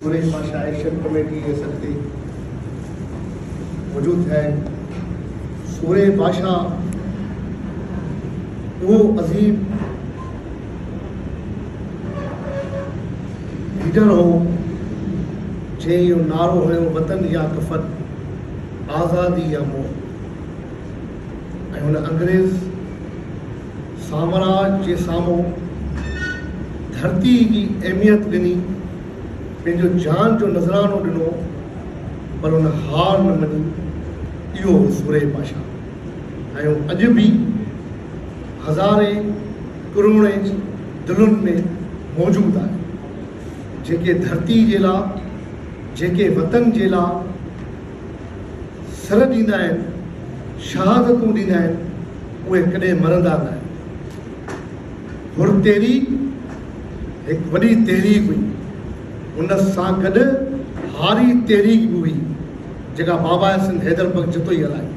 सूरे Pasha action committee के सदके मौजूद है। सूरे पाशा वो अजीम लीडर हो जे यो नारो हुयो वतन या कफन, आज़ादी या मौत। ऐं हुन अंग्रेज़ साम्राज्य जे साम्हूं धरती जी अहमियत ॾिनी, पंहिंजो जान जो नज़रानो ॾिनो, पर हुन हार न मञी। इहो सूरे पाशा ऐं अॼु बि हज़ारे करोड़े दिलुनि में मौजूदु आहे, जेके धरती जे लाइ, जेके वतन जे लाइ सर ॾींदा आहिनि, शहादतूं ॾींदा आहिनि, उहे कॾहिं मरंदा न आहिनि। हुर तहरीक हिकु वॾी तहरीक हुई, उन सां गॾु हारी तहरीक बि हुई, जेका बाबा सिंध हैदर बग जितो ई हलाई।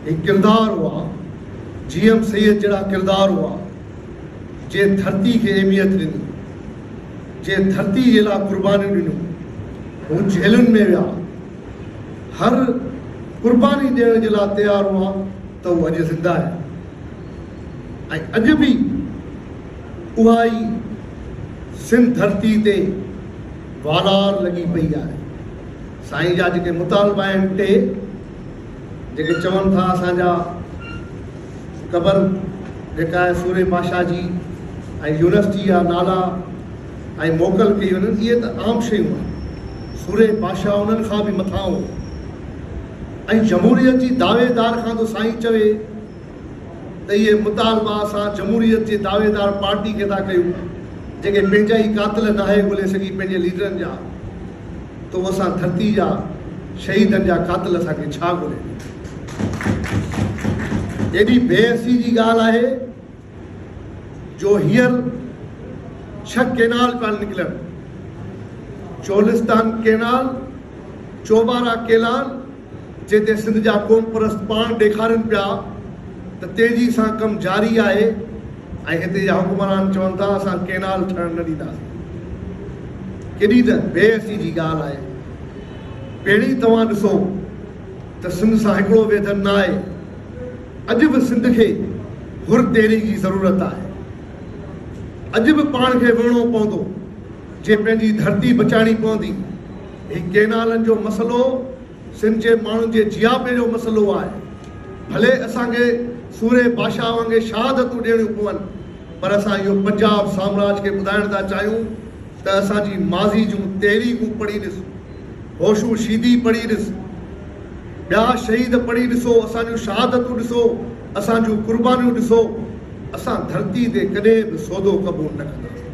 हिकु किरदारु हुआ, GM सैयद जहिड़ा किरदार हुआ, जे धरती खे अहमियत ॾिनी, जे धरती जे लाइ क़ुर्बानियूं ॾिनियूं। हू जेलुनि में विया, हर क़ुर्बानी ॾियण जे लाइ तयारु हुआ, त उहो अॼु ज़िंदा आहे। ऐं अॼु बि उहा ई सिंध धरती ते वालार लॻी पई आहे। साईं जा जेके मुतालबा आहिनि टे, जेके चवनि था असांजा क़बर जेका आहे सूरे पाशा जी ऐं यूनिवर्सिटी जा नाला ऐं मोकल कई वञनि, इहे त आम शयूं आहिनि। सूरे पाशा उन्हनि खां बि मथां हो। ऐं जमहूरियत जी दावेदार खां तो साईं चवे त इहे मुतालबा असां जमहूरियत जे दावेदार पार्टी खे था कयूं, जेके पंहिंजा ई कातिल नाहे ॻोल्हे सघी पंहिंजे लीडरनि जा, त उहो असां धरती जा शहीदनि जा कातिल असांखे छा ॻोल्हे। एॾी बेहसी जी ॻाल्हि आहे जो हींअर 6 केनाल पिया निकिरनि, चोलिस्तान केनाल, चोबारा केनाल, जिते सिंध जा क़ौम परस्त पाण ॾेखारनि पिया त तेज़ी सां कमु जारी आहे, ऐं हिते जा हुकुमरान चवनि था असां केनाल ठहण न ॾींदासीं। केॾी त बेहसी जी ॻाल्हि आहे। पहिरीं तव्हां ॾिसो त सिंध सां हिकिड़ो वेदन न आहे। अॼु बि सिंध खे हुर तहरीक जी ज़रूरत आहे। अॼु बि पाण खे विढ़णो पवंदो, जे पंहिंजी धरती बचाइणी पवंदी। हीउ केनालनि जो मसइलो सिंध जे माण्हुनि जे जियापे जो मसइलो आहे। भले असांखे सूरे पाशा वांगुरु शहादतूं ॾियणियूं पवनि, पर असां इहो पंजाब साम्राज्य खे ॿुधाइण था चाहियूं त असांजी माज़ी जूं तहरीकूं पढ़ी ॾिस, होशू शीदी पढ़ी ॾिस, ॿिया शहीद पढ़ी ॾिसो, असांजूं शहादतूं ॾिसो, असांजूं क़ुर्बानियूं ॾिसो। असां धरती ते कॾहिं बि सौदो क़बूल न कंदासीं।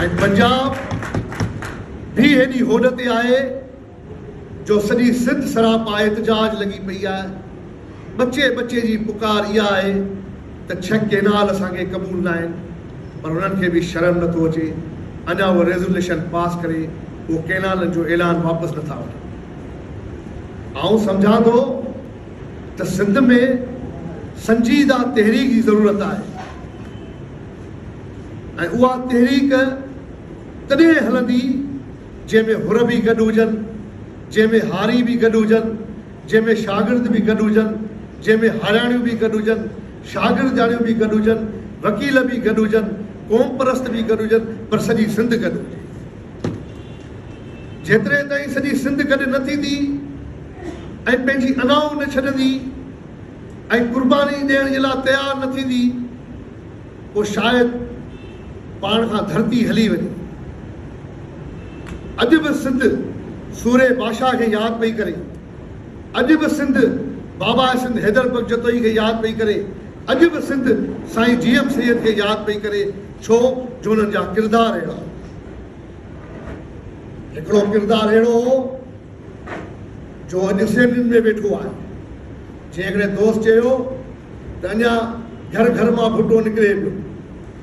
ऐं पंजाब बि हेॾी होॾ ते आहे जो सॼी सिंध सरापा एहतजाज लॻी पई आहे। बचे बचे जी पुकार इहा आहे त 6 केनाल असांखे क़बूल न आहिनि, पर उन्हनि खे बि शर्म नथो अचे। अञा उहो रेज़ोल्यूशन पास करे उहो केनालनि जो ऐलान वापसि नथा वठनि। आउं सम्झां थो त सिंध में संजीदा तहरीक जी ज़रूरत आहे, ऐं उहा तहरीक तॾहिं हलंदी जंहिंमें हुर बि गॾु हुजनि, जंहिंमें हारी बि गॾु हुजनि, जंहिंमें शागिर्द बि गॾु हुजनि, जंहिंमें हारियाणियूं बि गॾु हुजनि, शागिर्दाणियूं बि गॾु हुजनि, वकील बि गॾु हुजनि, क़ौम परस्त बि गॾु हुजनि, पर सॼी सिंध गॾु हुजे। जेतिरे ताईं सॼी सिंध गॾु न थींदी ऐं पंहिंजी अनाऊं न छॾंदी ऐं क़ुर्बानी ॾियण जे लाइ तयारु न थींदी, पोइ शायदि पाण खां धरती हली वञे। अॼु बि सिंध सूरे पाशा खे यादि पई करे, अॼु बि सिंध बाबा सिंध हैदर बग जतोई खे यादि पई करे, अॼु बि सिंध साईं GM सैयद खे यादि पई करे। छो जो हुननि जा किरदार अहिड़ा। हिकिड़ो किरदारु अहिड़ो हो जो अॼु असेंबलियुनि में वेठो आहे। जंहिं हिकिड़े दोस्त चयो त अञा घर घर मां भुटो निकिरे पियो।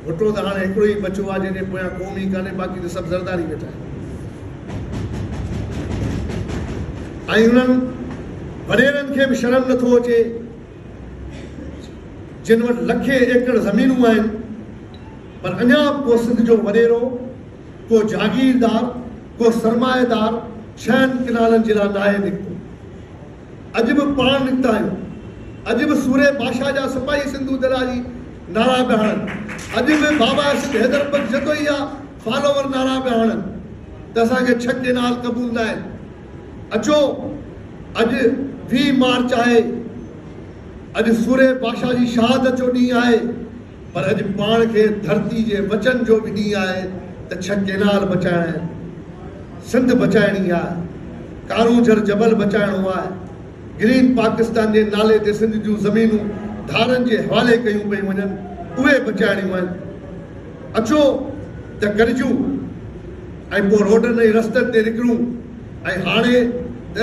भुटो त हाणे हिकिड़ो ई बचियो आहे, जंहिंजे पोयां क़ौम ई कान्हे, बाक़ी त सभु ज़रदारी वेठा आहिनि। ऐं उन्हनि वॾेरनि खे बि शर्म नथो अचे, जिन वटि लखे एकड़ ज़मीनूं आहिनि, पर अञा पोइ सिंध जो वॾेरो को जागीरदार को सरमाएदार 6 किनालनि जे लाइ नाहे निकितो। अॼु बि पाण निकिता आहियूं, अॼु बि सूरे भाषा जा सिपाही सिंधू दरिया जी नारा पिया हणनि, अॼु बि बाबा सिंध हैदर जदोई जा फॉलोवर नारा पिया हणनि त असांखे 6 केनाल क़बूल न आहिनि। अचो, अॼु 20 मार्च आहे, अॼु सूरे भाषा जी शहादत जो ॾींहुं आहे, पर अॼु पाण खे धरती जे वचन जो बि ॾींहुं आहे त 6 केनाल बचाइणा आहिनि, सिंध बचाइणी आहे, कारूंझर जबल बचाइणो आहे, ग्रीन पाकिस्तान जे नाले ते सिंध जूं ज़मीनूं धारनि जे हवाले कयूं पयूं वञनि, उहे बचाइणियूं आहिनि। अचो त गॾिजूं ऐं पोइ रोडनि ऐं रस्तनि ते निकिरूं। ऐं हाणे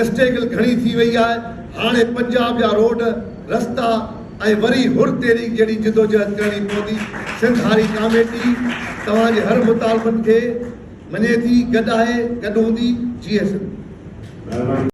स्ट्रगल घणी थी वई आहे, हाणे पंजाब जा रोड रस्ता ऐं वरी हुर तहरीक जहिड़ी जिदोजहद करणी पवंदी। सिंध हारी कमेटी तव्हांजे हर मुतालबनि खे मञे थी, गॾु आहे, गॾु हूंदी। जी सिंध।